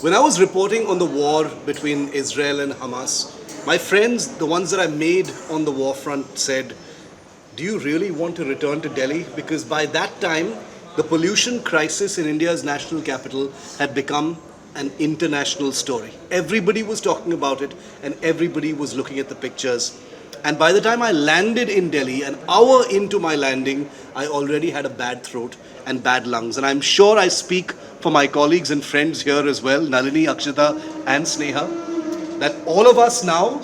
When I was reporting on the war between Israel and Hamas, my friends, the ones that I made on the war front, said, do you really want to return to Delhi? Because by that time, the pollution crisis in India's national capital had become an international story. Everybody was talking about it and everybody was looking at the pictures. And by the time I landed in Delhi, an hour into my landing, I already had a bad throat and bad lungs. And I'm sure I speak for my colleagues and friends here as well, Nalini, Akshita, and Sneha, that all of us now,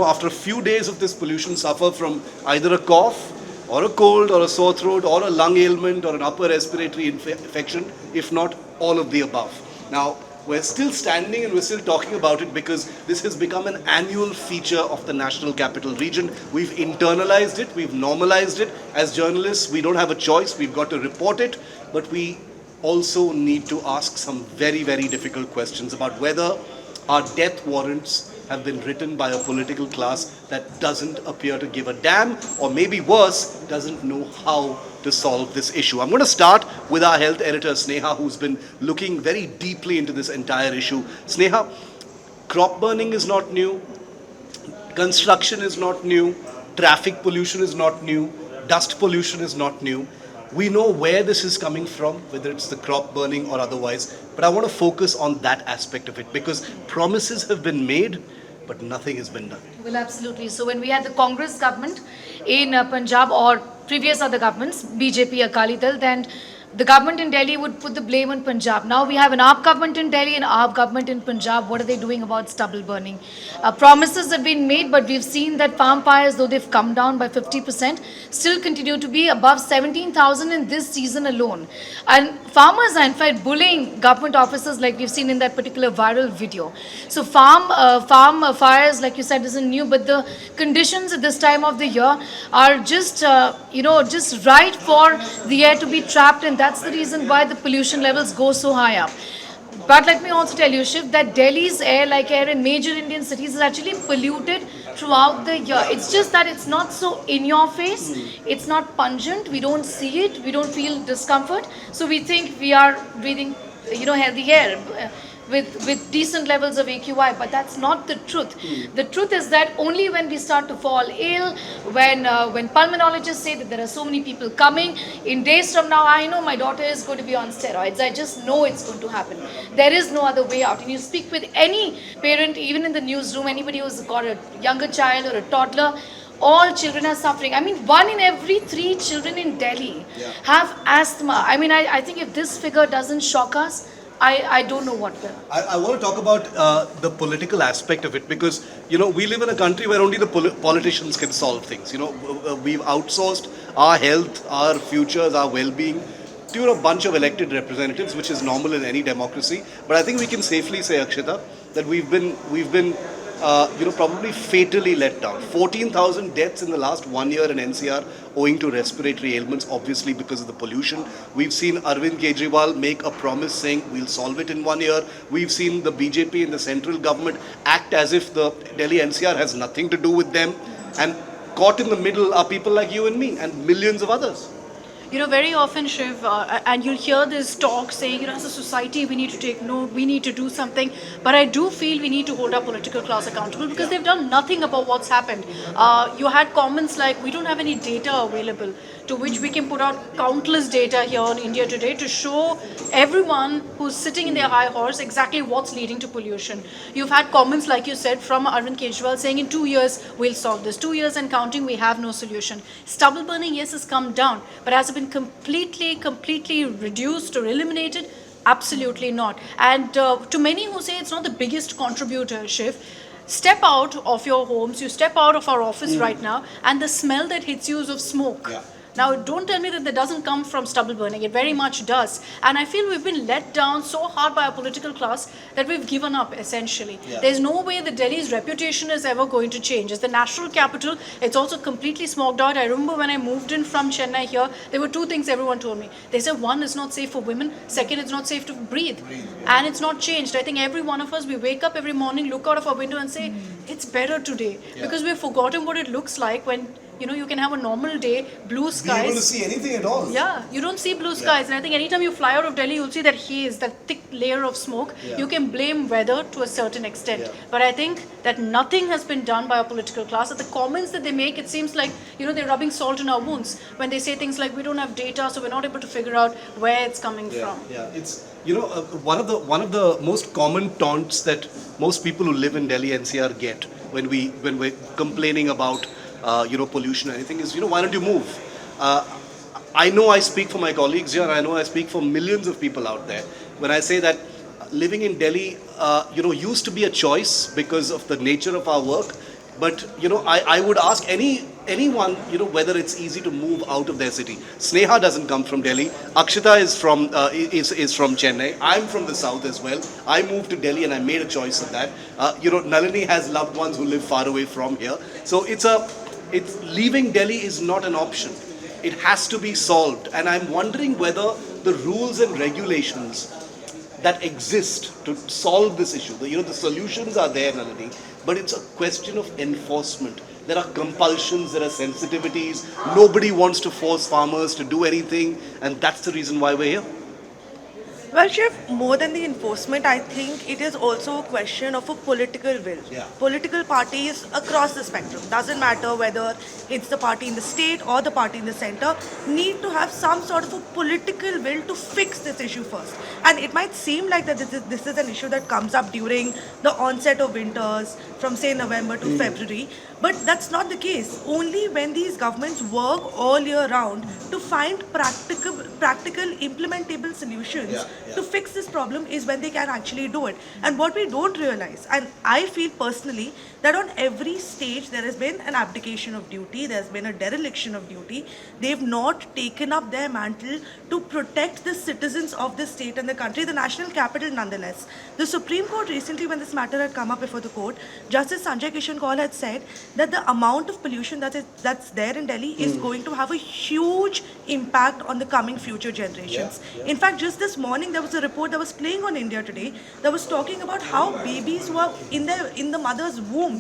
after a few days of this pollution, suffer from either a cough or a cold or a sore throat or a lung ailment or an upper respiratory infection, if not all of the above. Now, we're still standing and we're still talking about it because this has become an annual feature of the national capital region. We've internalized it, we've normalized it. As journalists, we don't have a choice, we've got to report it, but we also need to ask some very, very difficult questions about whether our death warrants have been written by a political class that doesn't appear to give a damn, or maybe worse, doesn't know how to solve this issue. I'm going to start with our health editor, Sneha, who's been looking very deeply into this entire issue. Sneha, crop burning is not new, construction is not new, traffic pollution is not new, dust pollution is not new. We know where this is coming from, whether it's the crop burning or otherwise, but I want to focus on that aspect of it because promises have been made, but nothing has been done. Well, absolutely. So when we had the Congress government in Punjab or previous other governments, BJP, Akali Dal, then the government in Delhi would put the blame on Punjab. Now we have an AAP government in Delhi and AAP government in Punjab. What are they doing about stubble burning? Promises have been made, but we've seen that farm fires, though they've come down by 50%, still continue to be above 17,000 in this season alone. And farmers are in fact bullying government officers like we've seen in that particular viral video. So farm fires, like you said, isn't new, but the conditions at this time of the year are just, just right for the air to be trapped, and that's the reason why the pollution levels go so high up. But let me also tell you, Shiv, that Delhi's air, like air in major Indian cities, is actually polluted throughout the year. It's just that it's not so in your face, it's not pungent, we don't see it, we don't feel discomfort. So we think we are breathing, healthy air with decent levels of AQI, but that's not the truth. The truth is that only when we start to fall ill, when pulmonologists say that there are so many people coming, in days from now, I know my daughter is going to be on steroids. I just know it's going to happen. There is no other way out. And you speak with any parent, even in the newsroom, anybody who's got a younger child or a toddler, all children are suffering. I mean, 1 in every 3 children in Delhi have asthma. I mean, I think if this figure doesn't shock us, I don't know what will. I want to talk about the political aspect of it because, we live in a country where only the politicians can solve things. We've outsourced our health, our futures, our well-being to a bunch of elected representatives, which is normal in any democracy. But I think we can safely say, Akshita, that we've been probably fatally let down. 14,000 deaths in the last 1 year in NCR owing to respiratory ailments, obviously because of the pollution. We've seen Arvind Kejriwal make a promise saying we'll solve it in 1 year. We've seen the BJP and the central government act as if the Delhi NCR has nothing to do with them. And caught in the middle are people like you and me and millions of others. Very often, Shiv, and you'll hear this talk saying, as a society, we need to take note, we need to do something. But I do feel we need to hold our political class accountable because they've done nothing about what's happened. You had comments like, we don't have any data available, to which we can put out countless data here in India today to show everyone who's sitting in their high horse exactly what's leading to pollution. You've had comments, like you said, from Arvind Kejriwal saying in 2 years, we'll solve this. 2 years and counting, we have no solution. Stubble burning, yes, has come down, but has it been completely reduced or eliminated? Absolutely not. And to many who say it's not the biggest contributor, Shiv, step out of your homes, you step out of our office right now, and the smell that hits you is of smoke. Yeah. Now, don't tell me that that doesn't come from stubble burning. It very much does. And I feel we've been let down so hard by our political class that we've given up, essentially. Yeah. There's no way that Delhi's reputation is ever going to change. As the national capital, it's also completely smoked out. I remember when I moved in from Chennai here, there were 2 things everyone told me. They said, 1, it's not safe for women. 2nd, it's not safe to breathe. And it's not changed. I think every one of us, we wake up every morning, look out of our window and say, it's better today. Because we've forgotten what it looks like when You know, you can have a normal day, blue Be able to skies. see anything at all. Yeah, you don't see blue skies, and I think anytime you fly out of Delhi, you'll see that haze, that thick layer of smoke. Yeah. You can blame weather to a certain extent, Yeah. but I think that nothing has been done by our political class. And the comments that they make, it seems like, you know, they're rubbing salt in our wounds when they say things like, we don't have data, so we're not able to figure out where it's coming from. Yeah, it's one of the most common taunts that most people who live in Delhi NCR get when we're complaining about pollution or anything is, why don't you move? I know I speak for my colleagues here, and I know I speak for millions of people out there when I say that living in Delhi, used to be a choice because of the nature of our work. But I would ask anyone whether it's easy to move out of their city. Sneha doesn't come from Delhi. Akshita is from Chennai. I'm from the south as well. I moved to Delhi and I made a choice of that. Nalini has loved ones who live far away from here. So it's leaving Delhi is not an option. It has to be solved, and I'm wondering whether the rules and regulations that exist to solve this issue. The solutions are there, Nalini, but it's a question of enforcement. There are compulsions, there are sensitivities. Nobody wants to force farmers to do anything, and that's the reason why we're here. Well, Shiv, more than the enforcement, I think it is also a question of a political will. Yeah. Political parties across the spectrum, doesn't matter whether it's the party in the state or the party in the center, need to have some sort of a political will to fix this issue first. And it might seem like that this is an issue that comes up during the onset of winters from say November to February, but that's not the case. Only when these governments work all year round to find practical implementable solutions to fix this problem is when they can actually do it. And what we don't realize, and I feel personally that on every stage there has been an abdication of duty, there's been a dereliction of duty. They've not taken up their mantle to protect the citizens of the state and the country, the national capital nonetheless. The Supreme Court recently, when this matter had come up before the court, Justice Sanjay Kishan Kaul had said that the amount of pollution that's there in Delhi is going to have a huge impact on the coming future generations. In fact, just this morning there was a report that was playing on India Today that was talking about how babies who are in the mother's wombs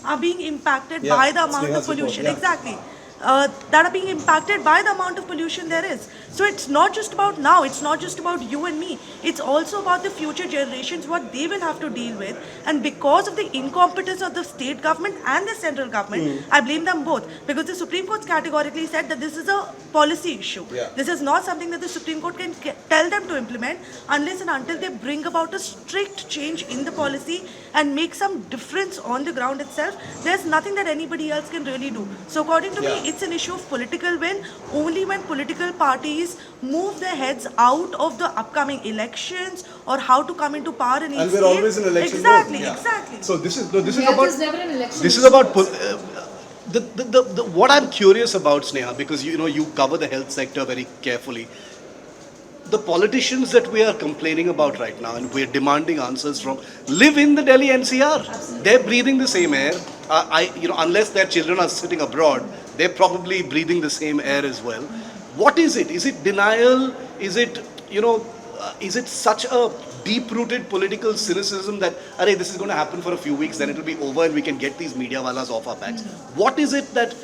are being impacted by the amount of pollution. Exactly. That are being impacted by the amount of pollution there is. So it's not just about now, it's not just about you and me, it's also about the future generations, what they will have to deal with. And because of the incompetence of the state government and the central government, I blame them both, because the Supreme Court categorically said that this is a policy issue. This is not something that the Supreme Court can tell them to implement unless and until they bring about a strict change in the policy and make some difference on the ground itself. There's nothing that anybody else can really do. So according to me, it's an issue of political will. Only when political parties move their heads out of the upcoming elections or how to come into power in each And we're state. always in election Exactly, mode. exactly. So this is Health about is never an election. this is about what I'm curious about, Sneha, because you cover the health sector very carefully. The politicians that we are complaining about right now and we're demanding answers from live in the Delhi NCR. Absolutely. They're breathing the same air. Unless their children are sitting abroad, they're probably breathing the same air as well. What is it? Is it denial? Is it is it such a deep-rooted political cynicism that this is going to happen for a few weeks, then it'll be over and we can get these media walas off our backs? What is it that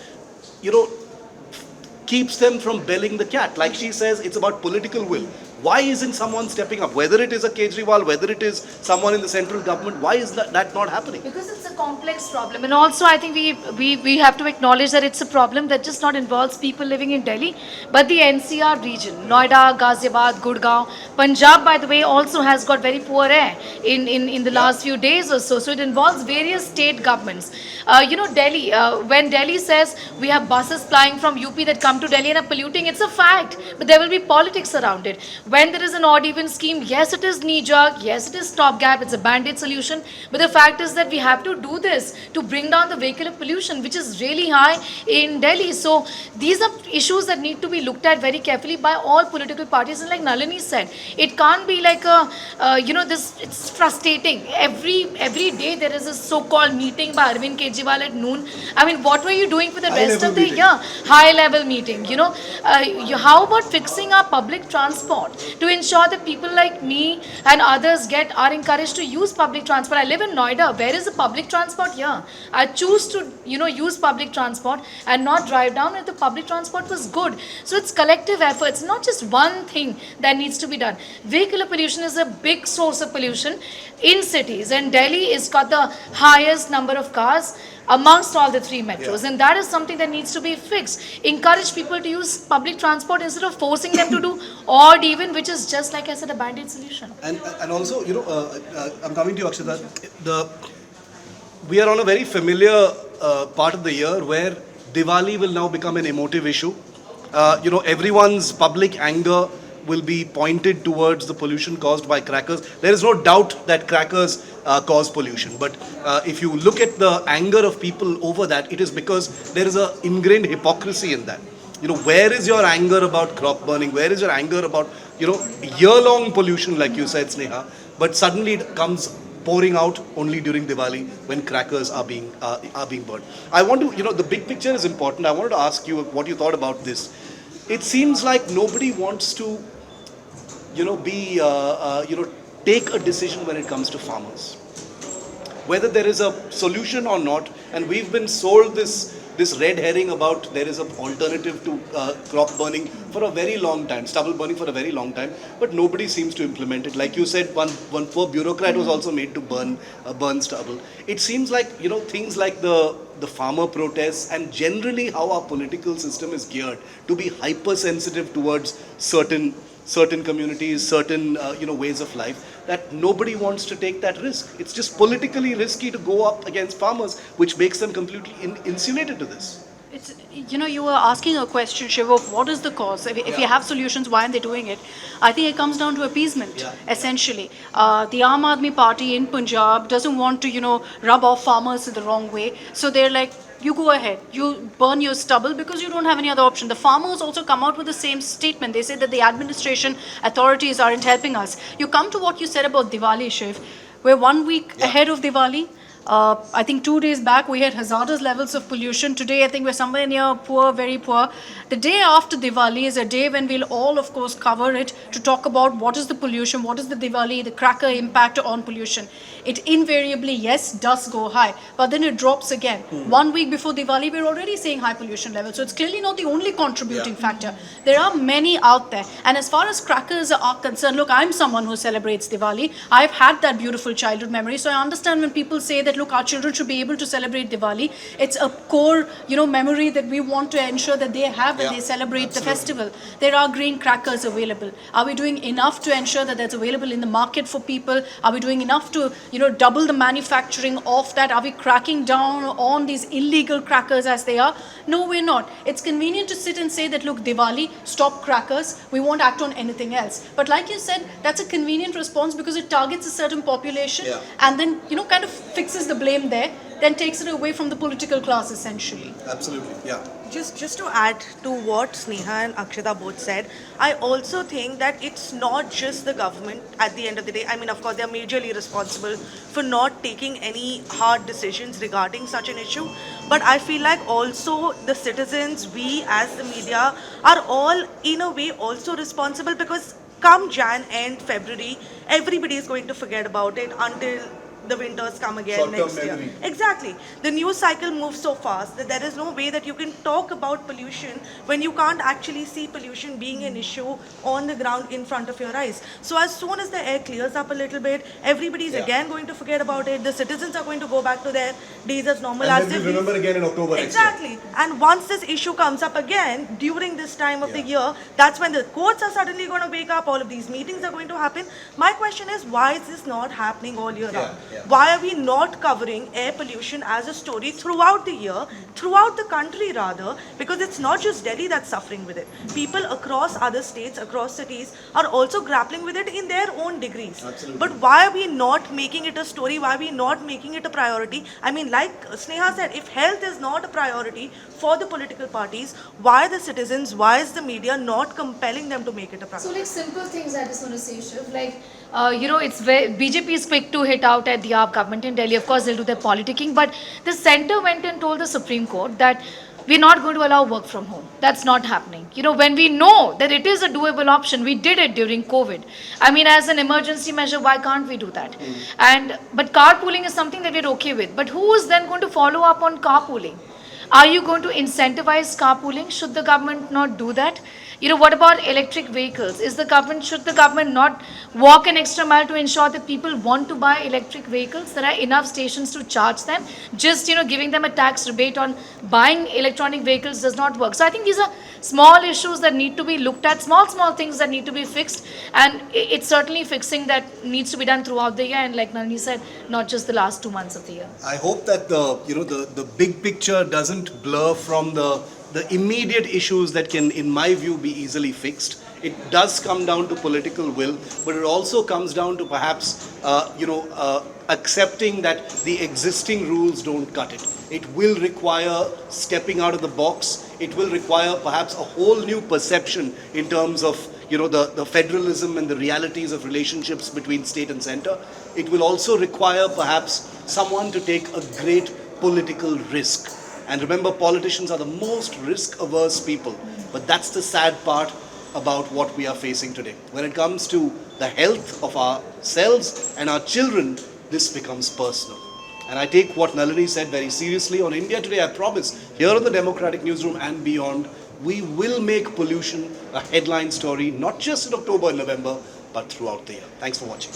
keeps them from belling the cat? Like she says, it's about political will. Why isn't someone stepping up? Whether it is a Kejriwal, whether it is someone in the central government, why is that not happening? Because it's a complex problem, and also I think we have to acknowledge that it's a problem that just not involves people living in Delhi, but the NCR region, Noida, Ghaziabad, Gurgaon, Punjab, by the way, also has got very poor air in the last few days or so. So it involves various state governments. Delhi, when Delhi says we have buses flying from UP that come to Delhi and are polluting, it's a fact, but there will be politics around it. When there is an odd even scheme, yes, it is knee-jerk, yes, it is stopgap, it's a band-aid solution, but the fact is that we have to do this to bring down the vehicular pollution, which is really high in Delhi. So these are issues that need to be looked at very carefully by all political parties. And like Nalini said, it can't be like it's frustrating. Every day there is a so-called meeting by Arvind Kejriwal at noon. I mean, what were you doing for the rest of the year? High-level meeting, how about fixing our public transport? to ensure that people like me and others are encouraged to use public transport. I live in Noida. Where is the public transport here? I choose to, use public transport and not drive down if the public transport was good. So it's collective efforts, not just one thing that needs to be done. Vehicular pollution is a big source of pollution in cities, and Delhi has got the highest number of cars amongst all the three metros, and that is something that needs to be fixed. Encourage people to use public transport instead of forcing them to do odd even, which is just, like I said, a band-aid solution. And also, I'm coming to you, Akshata. We are on a very familiar part of the year where Diwali will now become an emotive issue. Everyone's public anger will be pointed towards the pollution caused by crackers. There is no doubt that crackers cause pollution. But if you look at the anger of people over that, it is because there is an ingrained hypocrisy in that. Where is your anger about crop burning? Where is your anger about, year-long pollution, like you said, Sneha? But suddenly it comes pouring out only during Diwali when crackers are being burned. I want to, the big picture is important. I wanted to ask you what you thought about this. It seems like nobody wants to take a decision when it comes to farmers. Whether there is a solution or not, and we've been sold this red herring about there is an alternative to crop burning for a very long time, stubble burning for a very long time, but nobody seems to implement it. Like you said, one poor bureaucrat was also made to burn stubble. It seems like, things like the farmer protests and generally how our political system is geared to be hypersensitive towards certain communities, certain ways of life, that nobody wants to take that risk. It's just politically risky to go up against farmers, which makes them completely insulated to this. It's, you were asking a question, Shiv, of what is the cause? If you have solutions, why aren't they doing it? I think it comes down to appeasement, essentially. The Aam Aadmi Party in Punjab doesn't want to, rub off farmers in the wrong way. So they're like, you go ahead, you burn your stubble because you don't have any other option. The farmers also come out with the same statement. They say that the administration authorities aren't helping us. You come to what you said about Diwali, Shiv. We're 1 week ahead of Diwali. I think 2 days back we had hazardous levels of pollution. Today I think we're somewhere near poor, very poor. The day after Diwali is a day when we'll all, of course, cover it to talk about what is the pollution, what is the Diwali, the cracker impact on pollution. It invariably, yes, does go high, but then it drops again. 1 week before Diwali, we're already seeing high pollution levels. So it's clearly not the only contributing factor. There are many out there. And as far as crackers are concerned, look, I'm someone who celebrates Diwali. I've had that beautiful childhood memory. So I understand when people say that, look, our children should be able to celebrate Diwali. It's a core, memory that we want to ensure that they have when they celebrate the festival. There are green crackers available. Are we doing enough to ensure that that's available in the market for people? Are we doing enough to, double the manufacturing of that? Are we cracking down on these illegal crackers as they are? No, we're not. It's convenient to sit and say that, look, Diwali, stop crackers. We won't act on anything else. But like you said, that's a convenient response because it targets a certain population and then, kind of fixes the blame there, then takes it away from the political class, essentially. Absolutely, yeah. Just to add to what Sneha and Akshata both said, I also think that it's not just the government at the end of the day. I mean, of course, they're majorly responsible for not taking any hard decisions regarding such an issue. But I feel like also the citizens, we as the media, are all in a way also responsible because come Jan and February, everybody is going to forget about it until the winters come again Short-term next year. memory. Exactly. The news cycle moves so fast that there is no way that you can talk about pollution when you can't actually see pollution being an issue on the ground in front of your eyes. So as soon as the air clears up a little bit, everybody's again going to forget about it. The citizens are going to go back to their days as normal And as then if we remember again in October exactly. next year. And once this issue comes up again during this time of the year, that's when the courts are suddenly going to wake up, all of these meetings are going to happen. My question is, why is this not happening all year round? Why are we not covering air pollution as a story throughout the year, throughout the country rather? Because it's not just Delhi that's suffering with it. People across other states, across cities are also grappling with it in their own degrees. Absolutely. But why are we not making it a story? Why are we not making it a priority? I mean, like Sneha said, if health is not a priority for the political parties, why are the citizens, why is the media not compelling them to make it a priority? So like simple things I just want to say, Shiv, like, it's very, BJP is quick to hit out at the AAP government in Delhi. Of course, they'll do their politicking, but the center went and told the Supreme Court that we're not going to allow work from home. That's not happening. When we know that it is a doable option, we did it during COVID. I mean, as an emergency measure, why can't we do that? But carpooling is something that we're okay with. But who is then going to follow up on carpooling? Are you going to incentivize carpooling? Should the government not do that? What about electric vehicles? Should the government not walk an extra mile to ensure that people want to buy electric vehicles? There are enough stations to charge them. Just, giving them a tax rebate on buying electronic vehicles does not work. So I think these are small issues that need to be looked at, small things that need to be fixed. And it's certainly fixing that needs to be done throughout the year. And like Nalini said, not just the last 2 months of the year. I hope that the big picture doesn't blur from the immediate issues that can, in my view, be easily fixed. It does come down to political will, but it also comes down to perhaps, accepting that the existing rules don't cut it. It will require stepping out of the box. It will require perhaps a whole new perception in terms of, the federalism and the realities of relationships between state and center. It will also require perhaps someone to take a great political risk. And remember, politicians are the most risk-averse people. But that's the sad part about what we are facing today. When it comes to the health of ourselves and our children, this becomes personal. And I take what Nalini said very seriously. On India Today, I promise, here on the Democratic Newsroom and beyond, we will make pollution a headline story, not just in October and November, but throughout the year. Thanks for watching.